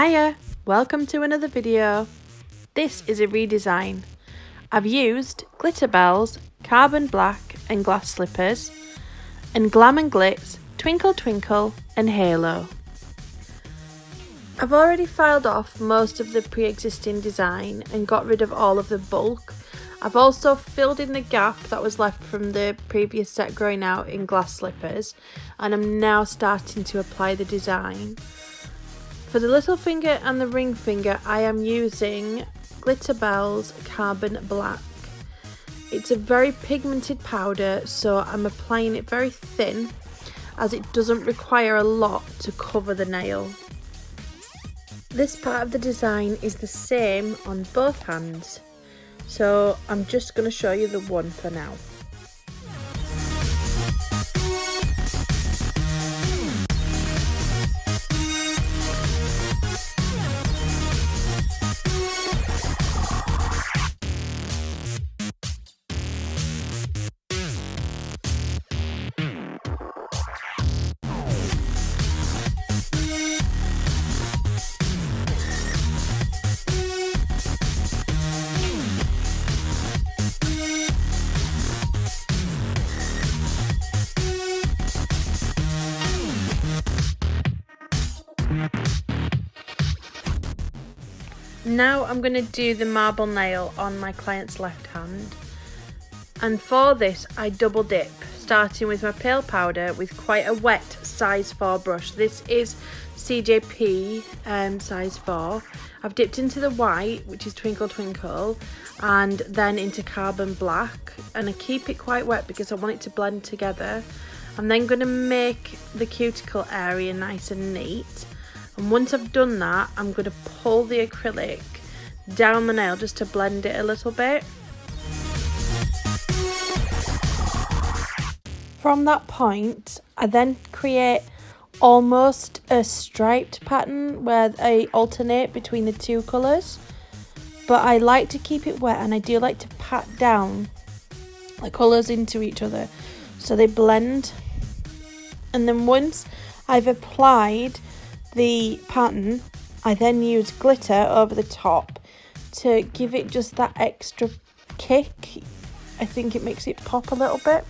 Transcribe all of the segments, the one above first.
Hiya, welcome to another video. This is a redesign. I've used glitter bells, carbon black and glass slippers, and glam and glitz, twinkle twinkle and halo. I've already filed off most of the pre-existing design and got rid of all of the bulk. I've also filled in the gap that was left from the previous set growing out in glass slippers, and I'm now starting to apply the design. For the little finger and the ring finger, I am using Glitter Bells Carbon Black. It's a very pigmented powder, so I'm applying it very thin as it doesn't require a lot to cover the nail. This part of the design is the same on both hands, so I'm just going to show you the one for now. Now I'm going to do the marble nail on my client's left hand, and for this I double dip, starting with my pale powder with quite a wet size 4 brush. This is CJP size 4. I've dipped into the white, which is Twinkle Twinkle, and then into carbon black, and I keep it quite wet because I want it to blend together. I'm then going to make the cuticle area nice and neat. And once I've done that, I'm going to pull the acrylic down the nail just to blend it a little bit. From that point, I then create almost a striped pattern where I alternate between the two colours. But I like to keep it wet, and I do like to pat down the colours into each other so they blend. And then once I've applied the pattern, I then use glitter over the top to give it just that extra kick. I think it makes it pop a little bit.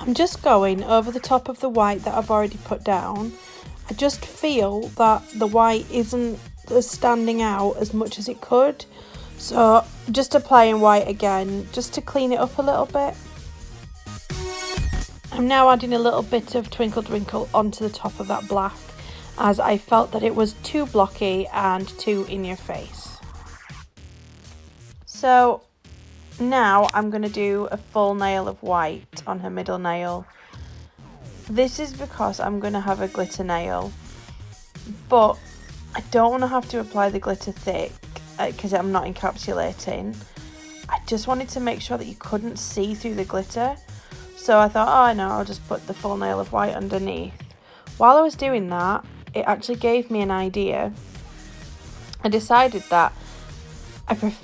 I'm just going over the top of the white that I've already put down. I just feel that the white isn't standing out as much as it could. So just applying white again, just to clean it up a little bit. I'm now adding a little bit of Twinkle Twinkle onto the top of that black, as I felt that it was too blocky and too in your face. So now I'm going to do a full nail of white on her middle nail. This is because I'm going to have a glitter nail, but I don't want to have to apply the glitter thick because I'm not encapsulating. I just wanted to make sure that you couldn't see through the glitter, so I thought, oh no, I'll just put the full nail of white underneath. While I was doing that, it actually gave me an idea. I decided that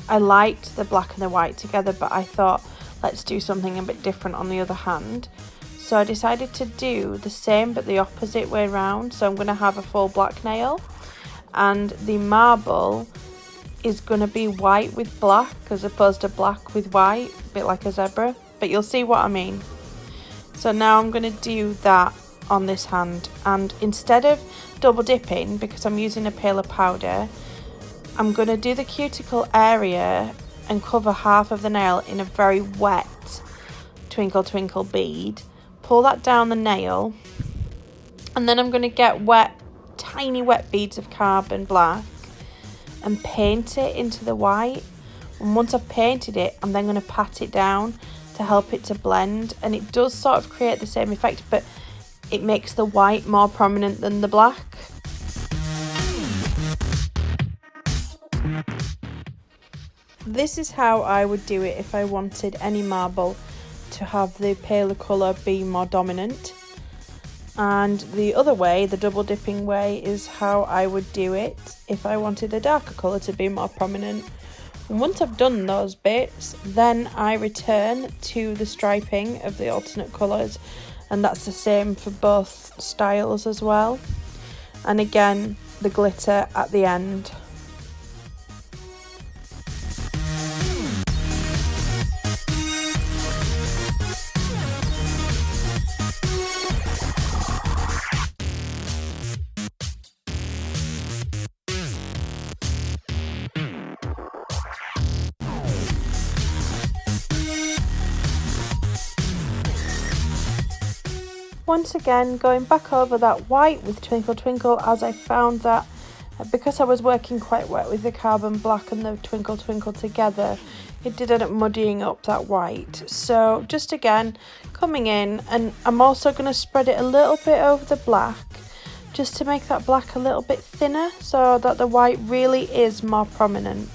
I liked the black and the white together, but I thought, let's do something a bit different on the other hand. So I decided to do the same but the opposite way around. So I'm going to have a full black nail, and the marble is going to be white with black as opposed to black with white, a bit like a zebra, but you'll see what I mean. So now I'm going to do that on this hand, and instead of double dipping, because I'm using a paler powder, I'm going to do the cuticle area and cover half of the nail in a very wet Twinkle Twinkle bead. Pull that down the nail, and then I'm going to get tiny wet beads of carbon black and paint it into the white. And once I've painted it, I'm then going to pat it down to help it to blend, and it does sort of create the same effect, but it makes the white more prominent than the black. This is how I would do it if I wanted any marble to have the paler colour be more dominant. And the other way, the double dipping way, is how I would do it if I wanted a darker colour to be more prominent. And once I've done those bits, then I return to the striping of the alternate colours, and that's the same for both styles as well. And again, the glitter at the end. Once again, going back over that white with Twinkle Twinkle, as I found that because I was working quite wet with the carbon black and the Twinkle Twinkle together, it did end up muddying up that white. So just again, coming in, and I'm also going to spread it a little bit over the black, just to make that black a little bit thinner, so that the white really is more prominent.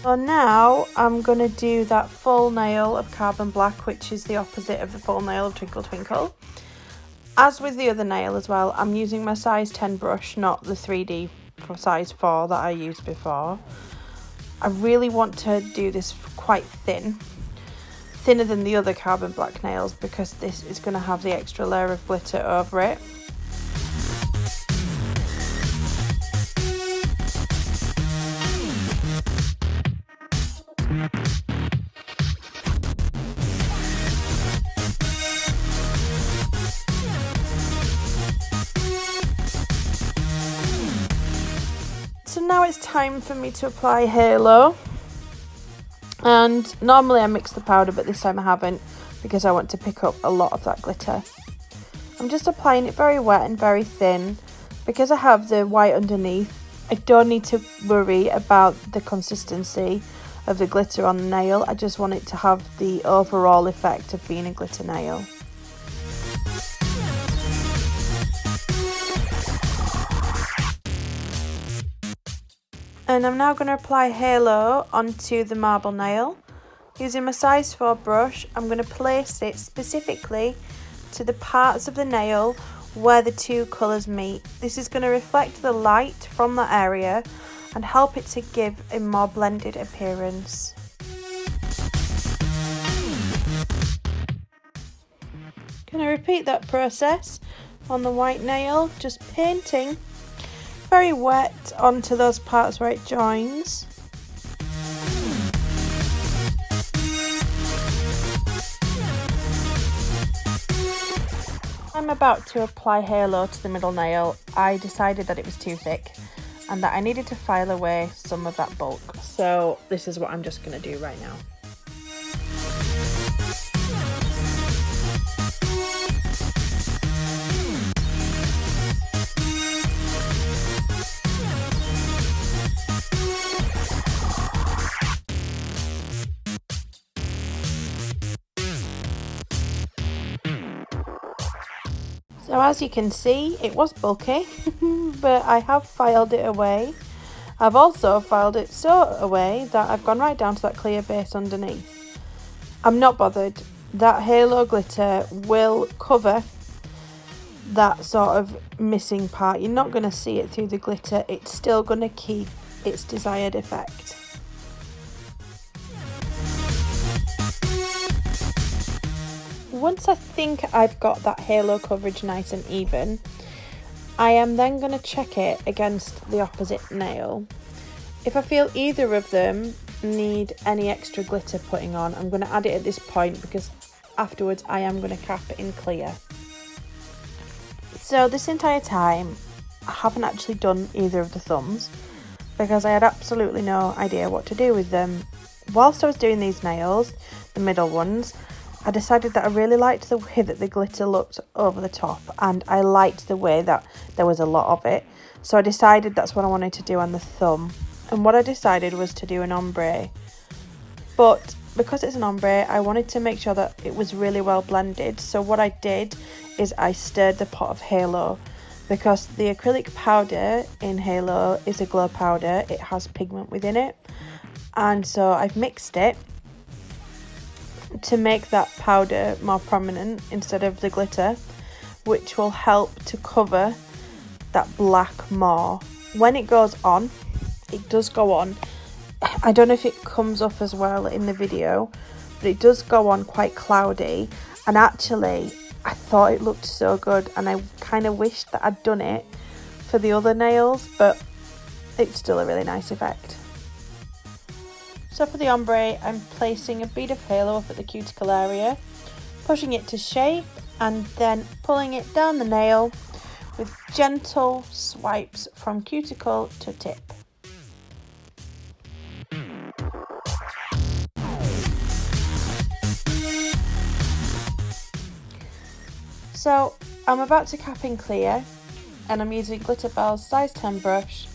So now I'm going to do that full nail of carbon black, which is the opposite of the full nail of Twinkle Twinkle. As with the other nail as well, I'm using my size 10 brush, not the 3D for size 4 that I used before. I really want to do this quite thin, thinner than the other carbon black nails, because this is going to have the extra layer of glitter over it. So now it's time for me to apply halo, and normally I mix the powder, but this time I haven't, because I want to pick up a lot of that glitter. I'm just applying it very wet and very thin. Because I have the white underneath, I don't need to worry about the consistency of the glitter on the nail. I just want it to have the overall effect of being a glitter nail. And I'm now going to apply halo onto the marble nail. Using my size 4 brush, I'm going to place it specifically to the parts of the nail where the two colours meet. This is going to reflect the light from that area and help it to give a more blended appearance. Going to repeat that process on the white nail, just painting very wet onto those parts where it joins. I'm about to apply halo to the middle nail. I decided that it was too thick and that I needed to file away some of that bulk. So this is what I'm just going to do right now. So as you can see, it was bulky, but I have filed it away. I've also filed it so away that I've gone right down to that clear base underneath. I'm not bothered. That halo glitter will cover that sort of missing part. You're not going to see it through the glitter. It's still going to keep its desired effect. Once I think I've got that halo coverage nice and even, I am then going to check it against the opposite nail. If I feel either of them need any extra glitter putting on, I'm going to add it at this point, because afterwards I am going to cap it in clear. So this entire time I haven't actually done either of the thumbs, because I had absolutely no idea what to do with them. Whilst I was doing these nails, the middle ones, I decided that I really liked the way that the glitter looked over the top, and I liked the way that there was a lot of it. So I decided that's what I wanted to do on the thumb. And what I decided was to do an ombre. But because it's an ombre, I wanted to make sure that it was really well blended. So what I did is I stirred the pot of Halo, because the acrylic powder in Halo is a glow powder. It has pigment within it. And so I've mixed it to make that powder more prominent instead of the glitter, which will help to cover that black more. When it goes on, it does go on. I don't know if it comes up as well in the video, but it does go on quite cloudy. And actually, I thought it looked so good, and I kind of wished that I'd done it for the other nails, but it's still a really nice effect. So for the ombre, I'm placing a bead of Halo up at the cuticle area, pushing it to shape, and then pulling it down the nail with gentle swipes from cuticle to tip. So I'm about to cap in clear, and I'm using Glitterfell's size 10 brush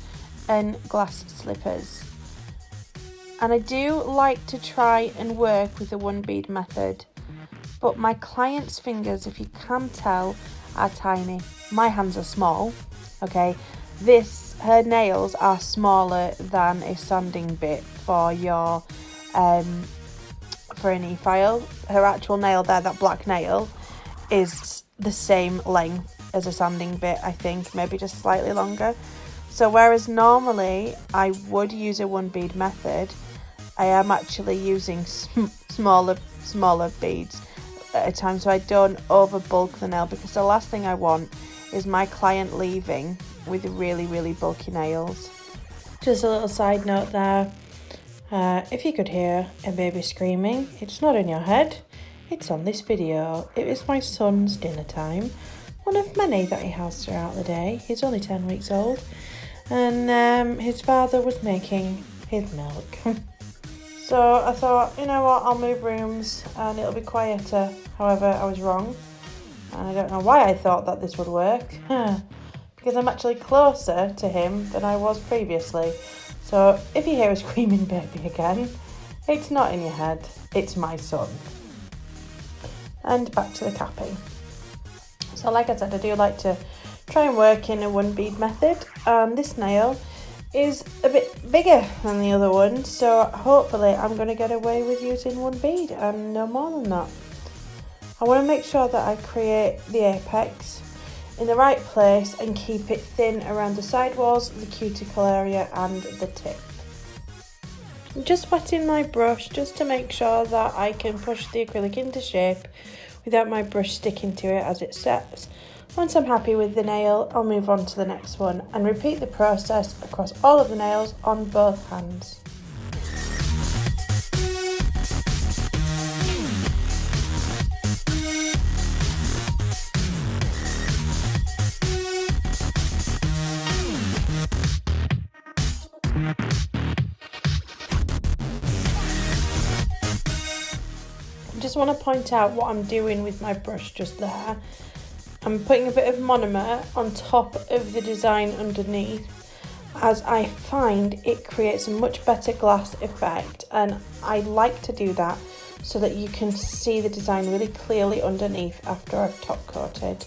and glass slippers. And I do like to try and work with the one bead method, but my client's fingers, if you can tell, are tiny. My hands are small, okay? Her nails are smaller than a sanding bit for your, for an e-file. Her actual nail there, that black nail, is the same length as a sanding bit, I think, maybe just slightly longer. So whereas normally I would use a one bead method, I am actually using smaller beads at a time, so I don't over bulk the nail, because the last thing I want is my client leaving with really bulky nails. Just a little side note there, if you could hear a baby screaming, it's not in your head, it's on this video. It is my son's dinner time, one of many that he has throughout the day. He's only 10 weeks old, and his father was making his milk. So I thought, you know what, I'll move rooms and it'll be quieter. However, I was wrong, and I don't know why I thought that this would work, because I'm actually closer to him than I was previously. So if you hear a screaming baby again, it's not in your head, it's my son. And back to the capping. So like I said, I do like to try and work in a one bead method, and this nail is a bit bigger than the other one, so hopefully I'm going to get away with using one bead and no more than that. I want to make sure that I create the apex in the right place and keep it thin around the side walls, the cuticle area and the tip. I'm just wetting my brush just to make sure that I can push the acrylic into shape without my brush sticking to it as it sets. Once I'm happy with the nail, I'll move on to the next one and repeat the process across all of the nails on both hands. I just want to point out what I'm doing with my brush just there. I'm putting a bit of monomer on top of the design underneath, as I find it creates a much better glass effect, and I like to do that so that you can see the design really clearly underneath after I've top coated.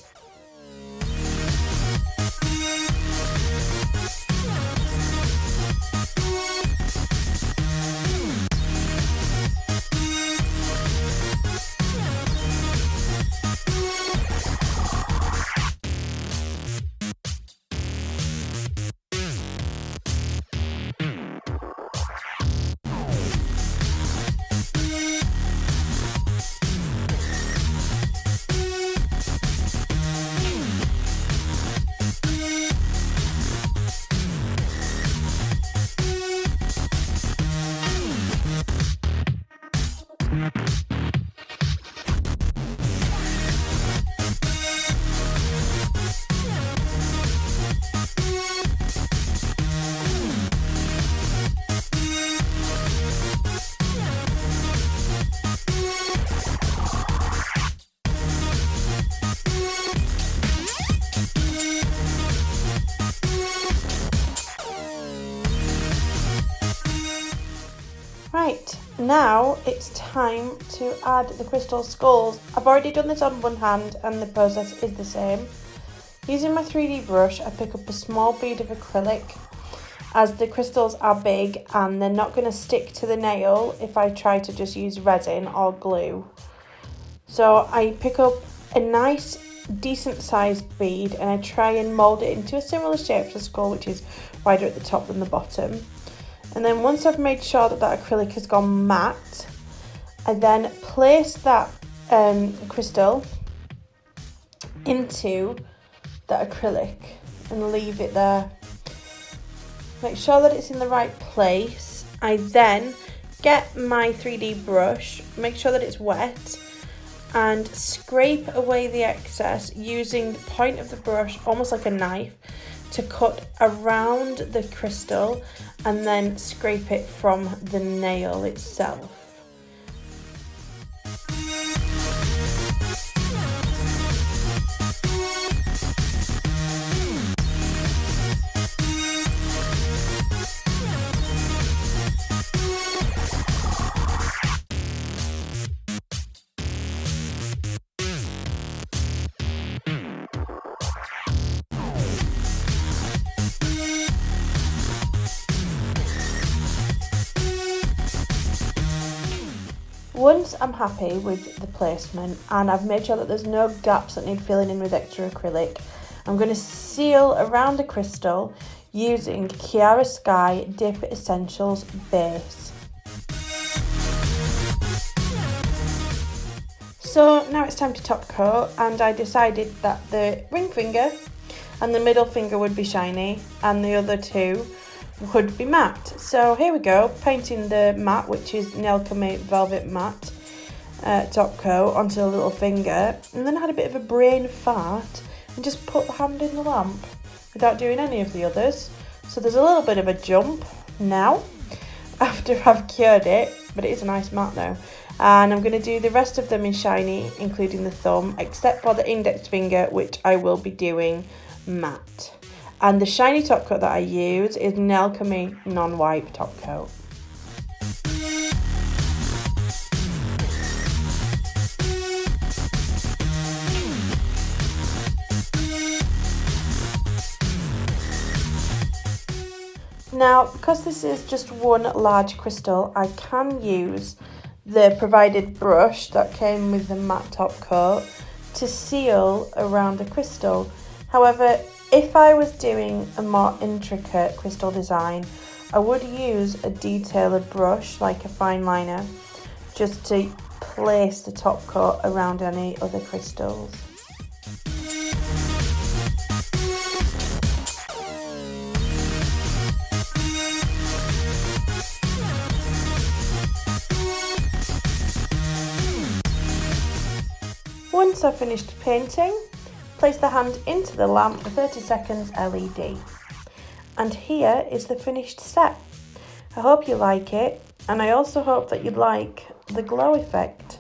Right, now it's time to add the crystal skulls. I've already done this on one hand and the process is the same. Using my 3D brush, I pick up a small bead of acrylic as the crystals are big and they're not going to stick to the nail if I try to just use resin or glue. So I pick up a nice decent sized bead and I try and mould it into a similar shape to the skull, which is wider at the top than the bottom. And then once I've made sure that that acrylic has gone matte, I then place that crystal into the acrylic and leave it there. Make sure that it's in the right place. I then get my 3D brush, make sure that it's wet, and scrape away the excess using the point of the brush, almost like a knife, to cut around the crystal and then scrape it from the nail itself. Once I'm happy with the placement and I've made sure that there's no gaps that need filling in with extra acrylic, I'm going to seal around the crystal using Kiara Sky Dip Essentials base. So now it's time to top coat, and I decided that the ring finger and the middle finger would be shiny and the other two would be matte. So here we go, painting the matte, which is Nelkame Velvet Matte top coat, onto the little finger, and then I had a bit of a brain fart and just put the hand in the lamp without doing any of the others. So there's a little bit of a jump now after I've cured it, but it is a nice matte now. And I'm going to do the rest of them in shiny, including the thumb, except for the index finger, which I will be doing matte. And the shiny top coat that I use is Nelkame Non-Wipe top coat. Now, because this is just one large crystal, I can use the provided brush that came with the matte top coat to seal around the crystal. However, if I was doing a more intricate crystal design, I would use a detailer brush, like a fine liner, just to place the top coat around any other crystals. Once I've finished painting, place the hand into the lamp for 30 seconds LED. And here is the finished set. I hope you like it, and I also hope that you like the glow effect.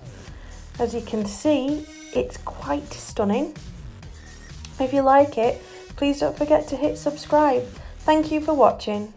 As you can see, it's quite stunning. If you like it, please don't forget to hit subscribe. Thank you for watching.